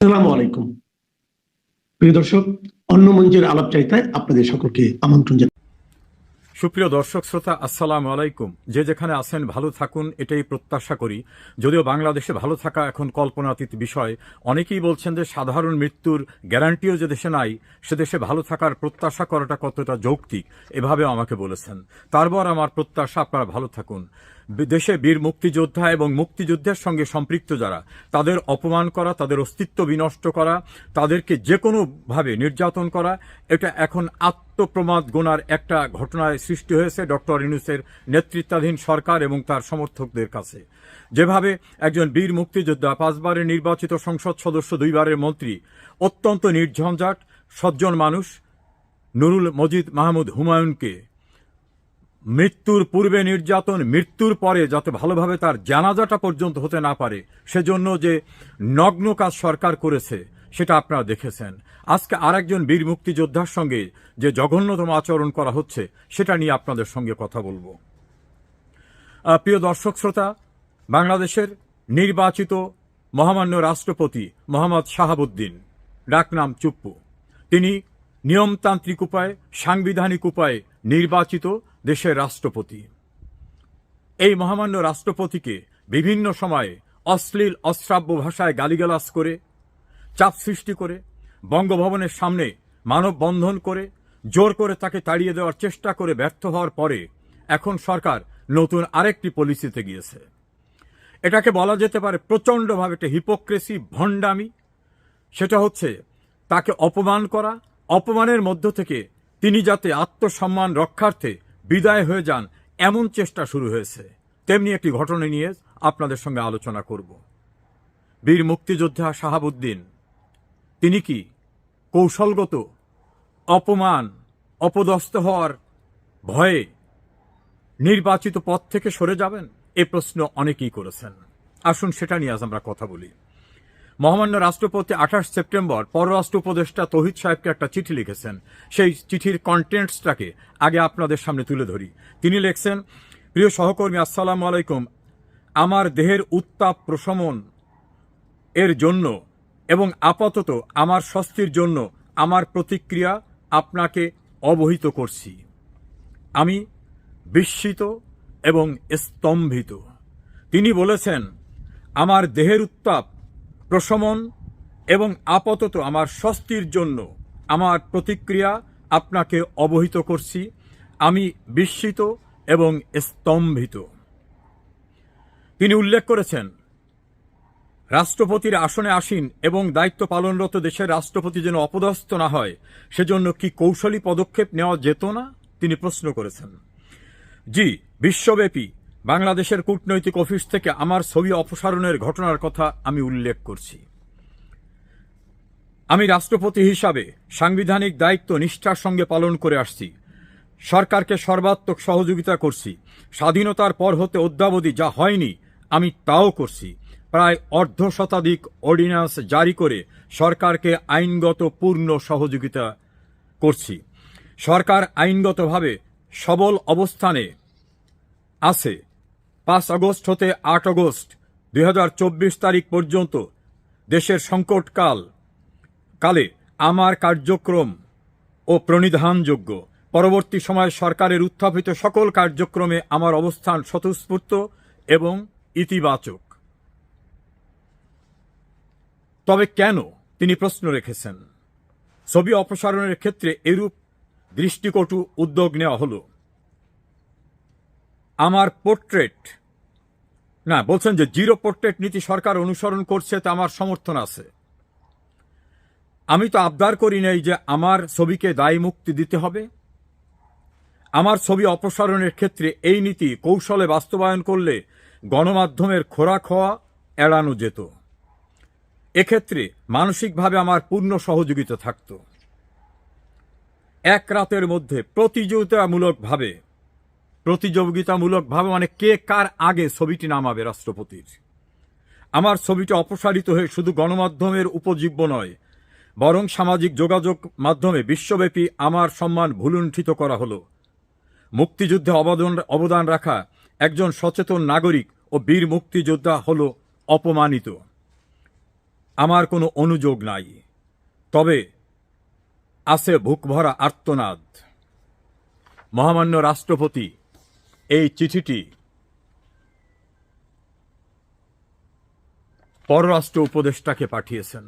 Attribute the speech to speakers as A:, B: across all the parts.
A: আসসালামু আলাইকুম প্রিয় দর্শক, অন্য মঞ্চের আলাপচারিতায় আপনাদের সকলকে আমন্ত্রণ জানাই।
B: সুপ্রিয় দর্শক শ্রোতা, আসসালামু আলাইকুম। যে যেখানে আছেন ভালো থাকুন, এটাই প্রত্যাশা করি। যদিও বাংলাদেশে ভালো থাকা এখন কল্পনাতীত বিষয়। অনেকেই বলছেন যে সাধারণ মৃত্যুর গ্যারান্টিও যে দেশে নাই, সে দেশে ভালো থাকার প্রত্যাশা করাটা কতটা যৌক্তিক, এভাবেও আমাকে বলেছেন। তারপর আমার প্রত্যাশা আপনারা ভালো থাকুন। দেশে বীর মুক্তিযোদ্ধা এবং মুক্তিযুদ্ধের সঙ্গে সম্পৃক্ত যারা, তাদের অপমান করা, তাদের অস্তিত্ব বিনষ্ট করা, তাদেরকে যে কোনোভাবে নির্যাতন করা, এটা এখন আত্মপ্রমাদ গোনার একটা ঘটনায় সৃষ্টি হয়েছে ডক্টর ইউনূসের নেতৃত্বাধীন সরকার এবং তার সমর্থকদের কাছে। যেভাবে একজন বীর মুক্তিযোদ্ধা, 5 বারের নির্বাচিত সংসদ সদস্য, 2 বারের মন্ত্রী, অত্যন্ত নির্ঝঞ্ঝাট সজ্জন মানুষ নুরুল মজিদ মাহমুদ হুমায়ুনকে মৃত্যুর পূর্বে নির্যাতন, মৃত্যুর পরে যাতে ভালোভাবে তার জানাজাটা পর্যন্ত হতে না পারে, সেজন্য যে নগ্ন কাজ সরকার করেছে সেটা আপনারা দেখেছেন। আজকে আরেকজন বীর মুক্তিযোদ্ধার সঙ্গে যে জঘন্যতম আচরণ করা হচ্ছে সেটা নিয়ে আপনাদের সঙ্গে কথা বলবো। প্রিয় দর্শক শ্রোতা, বাংলাদেশের নির্বাচিত মহামান্য রাষ্ট্রপতি মোহাম্মদ শাহাবুদ্দিন, ডাকনাম চুপ্পু, তিনি নিয়মতান্ত্রিক উপায়ে, সাংবিধানিক উপায়ে নির্বাচিত দেশের রাষ্ট্রপতি। এই মহামান্য রাষ্ট্রপতিকে বিভিন্ন সময়ে অশ্লীল অশ্রাব্য ভাষায় গালিগালাজ করে, চাপ সৃষ্টি করে, বঙ্গভবনের সামনে মানববন্ধন করে, জোর করে তাকে তাড়িয়ে দেওয়ার চেষ্টা করে ব্যর্থ হওয়ার পরে এখন সরকার নতুন আরেকটি পলিসিতে গিয়েছে। এটাকে বলা যেতে পারে প্রচণ্ডভাবে একটা হিপোক্রেসি, ভণ্ডামি। সেটা হচ্ছে তাকে অপমান করা, অপমানের মধ্য থেকে তিনি যাতে আত্মসম্মান রক্ষার্থে বিদায় হয়ে যান, এমন চেষ্টা শুরু হয়েছে। তেমনি একটি ঘটনা নিয়ে আপনাদের সঙ্গে আলোচনা করব। বীর মুক্তিযোদ্ধা শাহাবুদ্দিন, তিনি কি কৌশলগত অপমান, অপদস্থ হওয়ার ভয়ে নির্বাচিত পদ থেকে সরে যাবেন? এ প্রশ্ন অনেকেই করেছেন। আসুন সেটা নিয়ে আজ আমরা কথা বলি। মহামান্য রাষ্ট্রপতি 28 সেপ্টেম্বর পররাষ্ট্র উপদেষ্টা তৌহিদ সাহেবকে একটা চিঠি লিখেছেন। সেই চিঠির কন্টেন্টসটাকে আগে আপনাদের সামনে তুলে ধরি। তিনি লিখছেন, প্রিয় সহকর্মী, আসসালামু আলাইকুম। আমার দেহের উত্তাপ প্রশমন এর জন্য এবং আপাতত আমার স্বস্তির জন্য আমার প্রতিক্রিয়া আপনাকে অবহিত করছি। আমি বিস্মিত এবং স্তম্ভিত। তিনি বলেছেন, আমার দেহের উত্তাপ প্রশমন এবং আপাতত আমার স্বস্তির জন্য আমার প্রতিক্রিয়া আপনাকে অবহিত করছি। আমি বিস্মিত এবং স্তম্ভিত। তিনি উল্লেখ করেছেন, রাষ্ট্রপতির আসনে আসীন এবং দায়িত্ব পালনরত দেশের রাষ্ট্রপতি যেন অপদস্থ না হয়, সেজন্য কি কৌশলী পদক্ষেপ নেওয়া যেত না? তিনি প্রশ্ন করেছেন। জি, বিশ্বব্যাপী বাংলাদেশের কূটনৈতিক অফিস থেকে আমার ছবি অপসারণের ঘটনার কথা আমি উল্লেখ করছি। আমি রাষ্ট্রপতি হিসাবে সাংবিধানিক দায়িত্ব নিষ্ঠার সঙ্গে পালন করে আসছি। সরকারকে সর্বাত্মক সহযোগিতা করছি। স্বাধীনতার পর হতে অদ্যাবধি যা হয়নি আমি তাও করছি। প্রায় অর্ধশতাধিক অর্ডিন্যান্স জারি করে সরকারকে আইনগত পূর্ণ সহযোগিতা করছি। সরকার আইনগতভাবে সবল অবস্থানে আছে। 5 আগস্ট হতে 8 আগস্ট 2024 তারিখ পর্যন্ত দেশের সংকটকালে আমার কার্যক্রম ও প্রণিধানযোগ্য। পরবর্তী সময়ে সরকারের উত্থাপিত সকল কার্যক্রমে আমার অবস্থান স্বতঃস্ফূর্ত এবং ইতিবাচক। তবে কেন, তিনি প্রশ্ন রেখেছেন, ছবি অপসারণের ক্ষেত্রে এরূপ দৃষ্টিকটু উদ্যোগ নেওয়া হলো? আমার পোর্ট্রেট না, বলছেন যে জিরো পোর্ট্রেট নীতি সরকার অনুসরণ করছে, তা আমার সমর্থন আছে। আমি তো আবদার করি নাই যে আমার ছবিকে দায় মুক্তি দিতে হবে। আমার ছবি অপসারণের ক্ষেত্রে এই নীতি কৌশলে বাস্তবায়ন করলে গণমাধ্যমের খোরাক হওয়া এড়ানো যেত। এক্ষেত্রে মানসিকভাবে আমার পূর্ণ সহযোগিতা থাকত। এক রাতের মধ্যে প্রতিযোগিতামূলকভাবে মানে কে কার আগে ছবিটি নামাবে রাষ্ট্রপতির, আমার ছবিটি অপসারিত হয়ে শুধু গণমাধ্যমের উপজীব্য নয়, বরং সামাজিক যোগাযোগ মাধ্যমে বিশ্বব্যাপী আমার সম্মান ভুলুণ্ঠিত করা হলো। মুক্তিযুদ্ধে অবদান রাখা একজন সচেতন নাগরিক ও বীর মুক্তিযোদ্ধা হল অপমানিত। আমার কোনো অনুযোগ নাই, তবে আছে বুকভরা আর্তনাদ। মহামান্য রাষ্ট্রপতি এই চিঠিটি পররাষ্ট্র উপদেষ্টাকে পাঠিয়েছেন।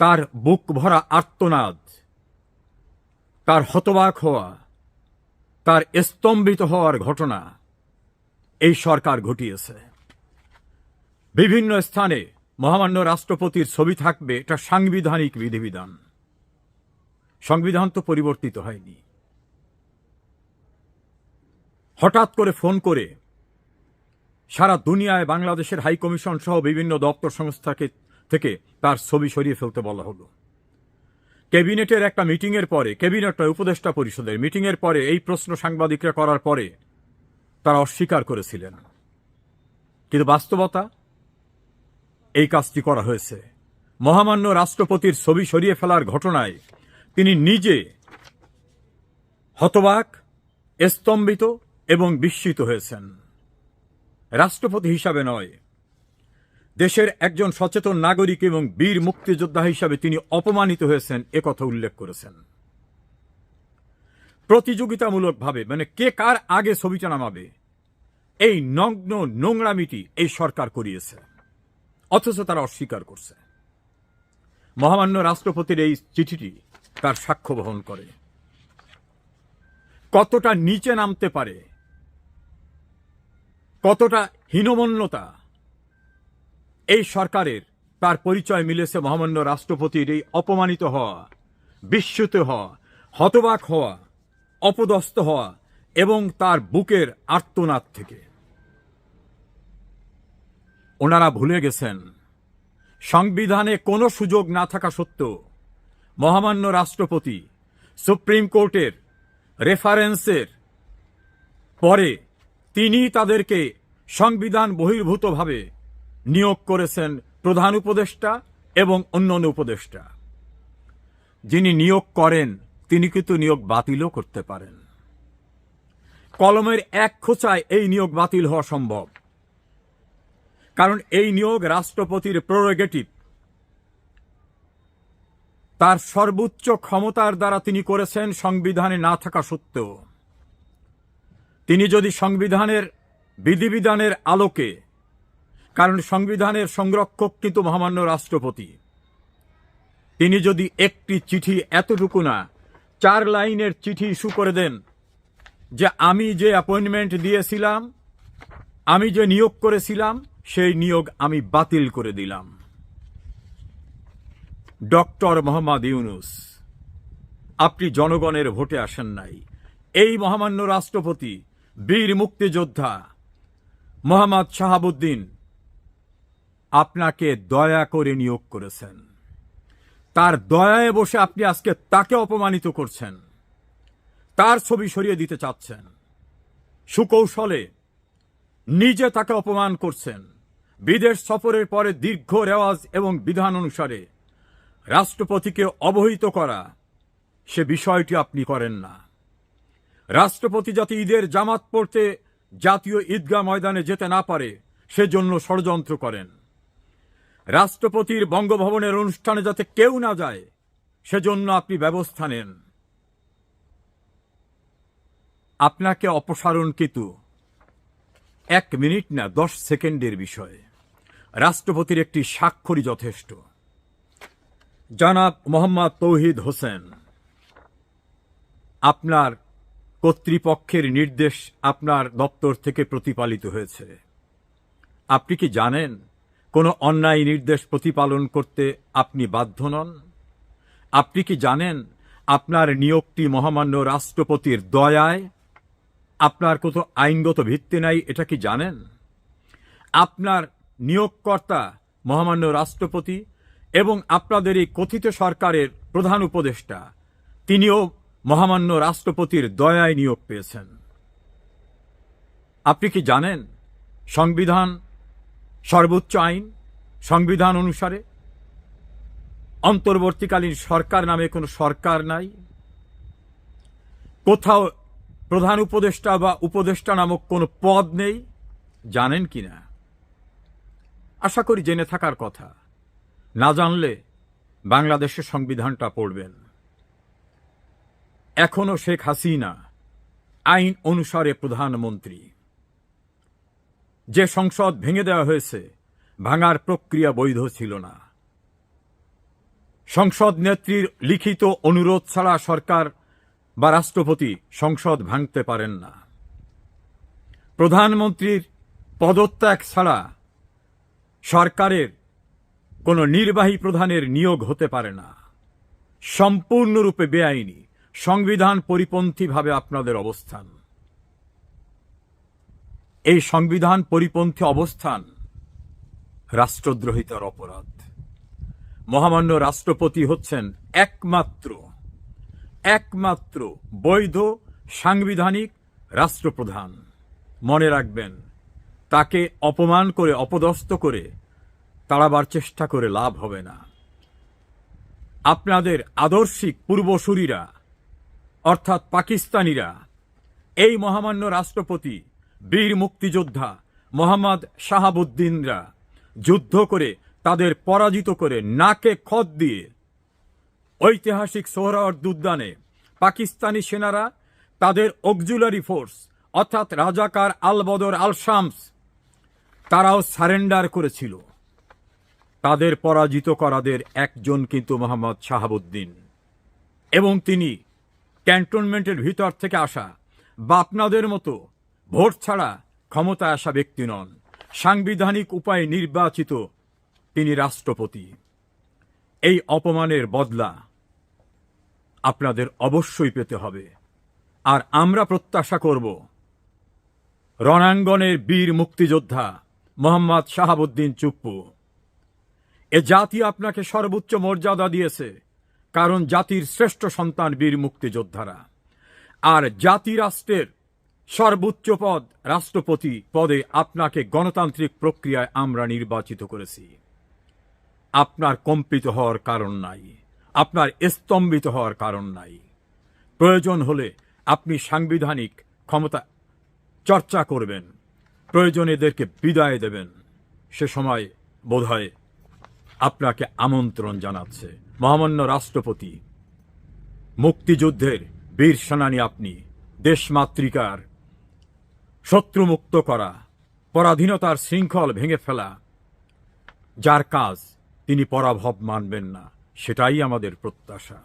B: তার বুক ভরা আর্তনাদ, তার হতবাক হওয়া, তার স্তম্ভিত হওয়ার ঘটনা এই সরকার ঘটিয়েছে। বিভিন্ন স্থানে মহামান্য রাষ্ট্রপতির ছবি থাকবে, এটা সাংবিধানিক বিধিবিধান। সংবিধান তো পরিবর্তিত হয়নি। হঠাৎ করে ফোন করে সারা দুনিয়ায় বাংলাদেশের হাই কমিশন সহ বিভিন্ন দপ্তর সংস্থাকে থেকে তার ছবি সরিয়ে ফেলতে বলা হলো। ক্যাবিনেটের একটা মিটিংয়ের পরে, ক্যাবিনেট উপদেষ্টা পরিষদের মিটিংয়ের পরে এই প্রশ্ন সাংবাদিকরা করার পরে তারা অস্বীকার করেছিলেন, কিন্তু বাস্তবতা এই কাজটি করা হয়েছে। মহামান্য রাষ্ট্রপতির ছবি সরিয়ে ফেলার ঘটনায় তিনি নিজে হতবাক, স্তম্ভিত এবং বিস্মিত হয়েছেন। রাষ্ট্রপতি হিসাবে নয়, দেশের একজন সচেতন নাগরিক এবং বীর মুক্তিযোদ্ধা হিসাবে তিনি অপমানিত হয়েছেন, একথা উল্লেখ করেছেন। প্রতিযোগিতামূলকভাবে মানে কে কার আগে ছবিটা নামাবে, এই নগ্ন নোংরামিটি এই সরকার করিয়েছে, অথচ তারা অস্বীকার করছে। মহামান্য রাষ্ট্রপতির এই চিঠিটি তার সাক্ষ্য বহন করে। কতটা নিচে নামতে পারে, কতটা হীনমন্যতা এই সরকারের, তার পরিচয় মিলেছে মহামান্য রাষ্ট্রপতির এই অপমানিত হওয়া, বিস্মিত হওয়া, হতবাক হওয়া, অপদস্থ হওয়া এবং তার বুকের আর্তনাদ থেকে। ওনারা ভুলে গেছেন সংবিধানে কোনো সুযোগ না থাকা সত্ত্বেও মহামান্য রাষ্ট্রপতি সুপ্রিম কোর্টের রেফারেন্সের পরে তিনি তাদেরকে সংবিধান বহির্ভূতভাবে নিয়োগ করেছেন প্রধান উপদেষ্টা এবং অন্যান্য উপদেষ্টা। যিনি নিয়োগ করেন তিনি কিন্তু নিয়োগ বাতিলও করতে পারেন। কলমের এক খোঁচায় এই নিয়োগ বাতিল হওয়া সম্ভব, কারণ এই নিয়োগ রাষ্ট্রপতির প্রেরোগেটিভ। তার সর্বোচ্চ ক্ষমতার দ্বারা তিনি করেছেন, সংবিধানে না থাকা সত্ত্বেও। তিনি যদি সংবিধানের বিধিবিধানের আলোকে, কারণ সংবিধানের সংরক্ষক কিন্তু মহামান্য রাষ্ট্রপতি, তিনি যদি একটি চিঠি, এতটুকু না 4 লাইনের চিঠি ইস্যু করে দেন যে আমি যে অ্যাপয়েন্টমেন্ট দিয়েছিলাম, আমি যে নিয়োগ করেছিলাম, সেই নিয়োগ আমি বাতিল করে দিলাম। ডক্টর মোহাম্মদ ইউনূস, আপনি জনগণের ভোটে আসেন নাই। এই মহামান্য রাষ্ট্রপতি বীর মুক্তিযোদ্ধা মোহাম্মদ শাহাবুদ্দিন আপনাকে দয়া করে নিয়োগ করেছেন। তার দয়ায় বসে আপনি আজকে তাকে অপমানিত করছেন, তার ছবি সরিয়ে দিতে চাচ্ছেন, সুকৌশলে নিজে তাকে অপমান করছেন। বিদেশ সফরের পরে দীর্ঘ রেওয়াজ এবং বিধান অনুসারে রাষ্ট্রপতিকে অবহিত করা, সে বিষয়টি আপনি করেন না। রাষ্ট্রপতি যাতে ঈদের জামাত পড়তে জাতীয় ঈদগাহ ময়দানে যেতে না পারে সেজন্য ষড়যন্ত্র করেন। রাষ্ট্রপতির বঙ্গভবনের অনুষ্ঠানে যাতে কেউ না যায় সেজন্য আপনি ব্যবস্থা নেন। আপনাকে অপসারণ কিন্তু 1 মিনিট না 10 সেকেন্ডের বিষয়। রাষ্ট্রপতির একটি স্বাক্ষরই যথেষ্ট। জনাব মোহাম্মদ তৌহিদ হোসেন, আপনার কর্তৃপক্ষের নির্দেশ আপনার দপ্তর থেকে প্রতিপালিত হয়েছে। আপনি কি জানেন কোনো অন্যায় নির্দেশ প্রতিপালন করতে আপনি বাধ্য নন? আপনি কি জানেন আপনার নিয়োগটি মহামান্য রাষ্ট্রপতির দয়ায়, আপনার কোনো আইনগত ভিত্তি নাই, এটা কি জানেন? আপনার নিয়োগকর্তা মহামান্য রাষ্ট্রপতি এবং আপনাদের এই কথিত সরকারের প্রধান উপদেষ্টা, তিনিও মহামান্য রাষ্ট্রপতির দয়ায় নিয়োগ পেয়েছেন। আপনি কি জানেন সংবিধান সর্বোচ্চ আইন, সংবিধান অনুসারে অন্তর্বর্তীকালীন সরকার নামে কোনো সরকার নাই, কোথাও প্রধান উপদেষ্টা বা উপদেষ্টা নামক কোনো পদ নেই, জানেন কিনা? আশা করি জেনে থাকার কথা। না জানলে বাংলাদেশের সংবিধানটা পড়বেন। এখনো শেখ হাসিনা আইন অনুসারে প্রধানমন্ত্রী। যে সংসদ ভেঙে দেওয়া হয়েছে, ভাঙার প্রক্রিয়া বৈধ ছিল না। সংসদ নেত্রীর লিখিত অনুরোধ ছাড়া সরকার বা রাষ্ট্রপতি সংসদ ভাঙতে পারেন না। প্রধানমন্ত্রীর পদত্যাগ ছাড়া সরকারের কোনো নির্বাহী প্রধানের নিয়োগ হতে পারে না। সম্পূর্ণরূপে বেআইনি, সংবিধান পরিপন্থীভাবে আপনাদের অবস্থান। এই সংবিধান পরিপন্থী অবস্থান রাষ্ট্রদ্রোহিতার অপরাধ। মহামান্য রাষ্ট্রপতি হচ্ছেন একমাত্র বৈধ সাংবিধানিক রাষ্ট্রপ্রধান। মনে রাখবেন, তাকে অপমান করে, অপদস্থ করে তাড়াবার চেষ্টা করে লাভ হবে না। আপনাদের আদর্শিক পূর্বসূরীরা অর্থাৎ পাকিস্তানিরা এই মহামান্য রাষ্ট্রপতি, বীর মুক্তিযোদ্ধা মোহাম্মদ শাহাবুদ্দিনরা যুদ্ধ করে তাদের পরাজিত করে নাকে খত দিয়ে ঐতিহাসিক সোহরাওয়ার্দী উদ্যানে পাকিস্তানি সেনারা তাদের অক্সিলারি ফোর্স অর্থাৎ রাজাকার আল বদর আল শামস তারাও সারেন্ডার করেছিল। তাদের পরাজিত করাদের একজন কিন্তু মোহাম্মদ শাহাবুদ্দিন, এবং তিনি ক্যান্টনমেন্টের ভিতর থেকে আসা বা আপনাদের মতো ভোট ছাড়া ক্ষমতায় আসা ব্যক্তি নন। সাংবিধানিক উপায়ে নির্বাচিত তিনি রাষ্ট্রপতি। এই অপমানের বদলা আপনাদের অবশ্যই পেতে হবে। আর আমরা প্রত্যাশা করব রণাঙ্গনের বীর মুক্তিযোদ্ধা মোহাম্মদ শাহাবুদ্দিন চুপ্পু, এ জাতি আপনাকে সর্বোচ্চ মর্যাদা দিয়েছে, কারণ জাতির শ্রেষ্ঠ সন্তান বীর মুক্তিযোদ্ধারা। আর জাতি রাষ্ট্রের সর্বোচ্চ পদ রাষ্ট্রপতি পদে আপনাকে গণতান্ত্রিক প্রক্রিয়ায় আমরা নির্বাচিত করেছি। আপনার কম্পিত হওয়ার কারণ নাই, আপনার স্তম্ভিত হওয়ার কারণ নাই। প্রয়োজন হলে আপনি সাংবিধানিক ক্ষমতা চর্চা করবেন, প্রয়োজনে এদেরকে বিদায় দেবেন। সে সময় বোধহয় আপনাকে আমন্ত্রণ জানাচ্ছে। মহামান্য রাষ্ট্রপতি, মুক্তিযুদ্ধের বীর সেনানী আপনি, দেশমাতৃকার শত্রুমুক্ত করা, পরাধীনতার শৃঙ্খল ভেঙে ফেলা যার কাজ, তিনি পরাভব মানবেন না, সেটাই আমাদের প্রত্যাশা।